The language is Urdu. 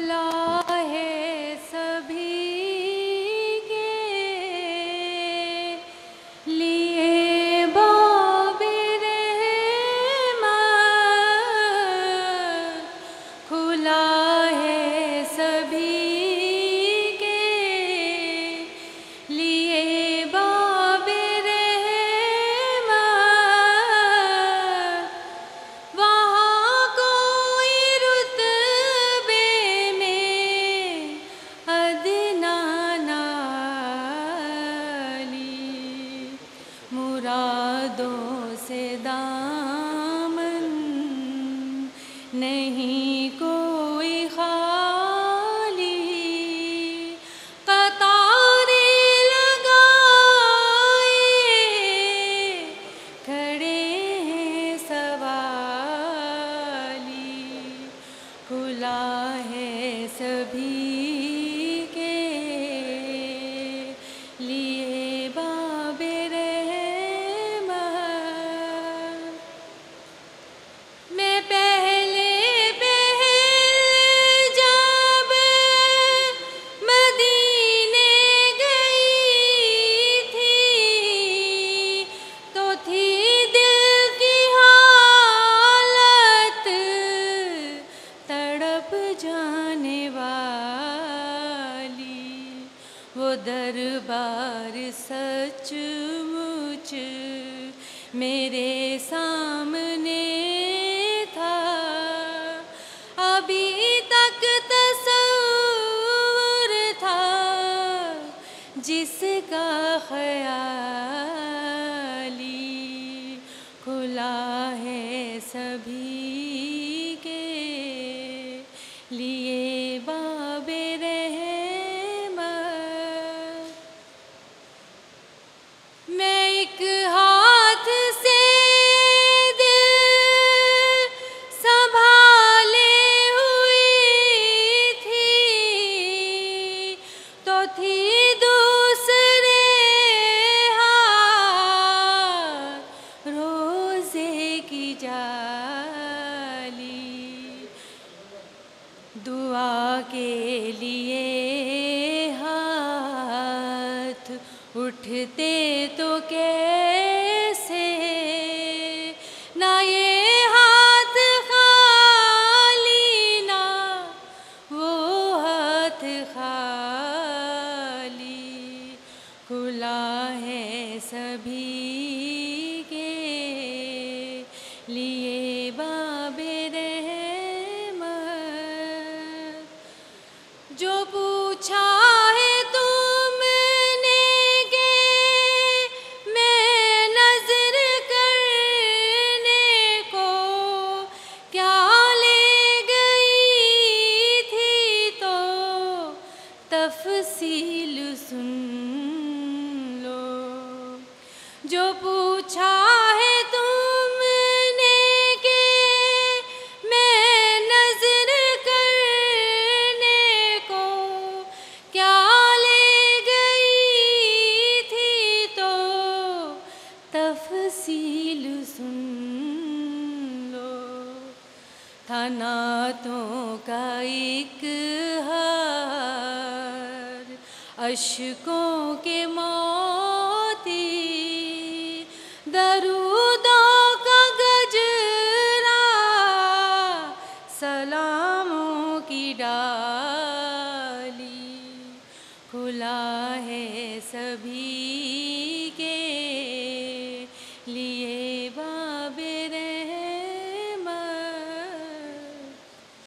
کھلا ہے سبھی کے لیے باب رحمت، کھلا ہے سبھی کے لیے باب رحمت، وہاں کوئی رتبے میں ادنا نالی، مرادوں سے دامن نہیں کوئی خالی، قطاریں لگائے کھڑے ہیں سوالی، کھلا ہے سبھی کے لیے باب رحمت۔ میں پہلے جب مدینے گئی تھی تو تھی دل کی حالت تڑپ جانے والی، وہ دربار سچ مچ میرے سامنے تھا، ابھی تک تصور تھا جس کا خیالی، کھلا ہے سبھی کے لیے باب رحمت۔ میں ایک ہاتھ سے دل سنبھالے ہوئی تھی تو تھی دوسرے ہاتھ روزے کی جالی، دعا کے لیے ہاتھ اٹھتے تو کیسے، نہ یہ ہاتھ خالی نہ وہ ہاتھ خالی، کھلا ہے سبھی کے لیے باب رحمت۔ جو پوچھا ہے تم نے کہ میں نظر کرنے کو کیا لے گئی تھی تو تفصیل سن لو، جو پوچھا ہے تم نے کہ میں نظر کرنے کو کیا لے گئی تھی تو تفصیل سن لو، تھا نعتوں کا ایک ہار، اشکوں کے موتی، درودوں کا گجرا، سلاموں کی ڈالی، کھلا ہے سبھی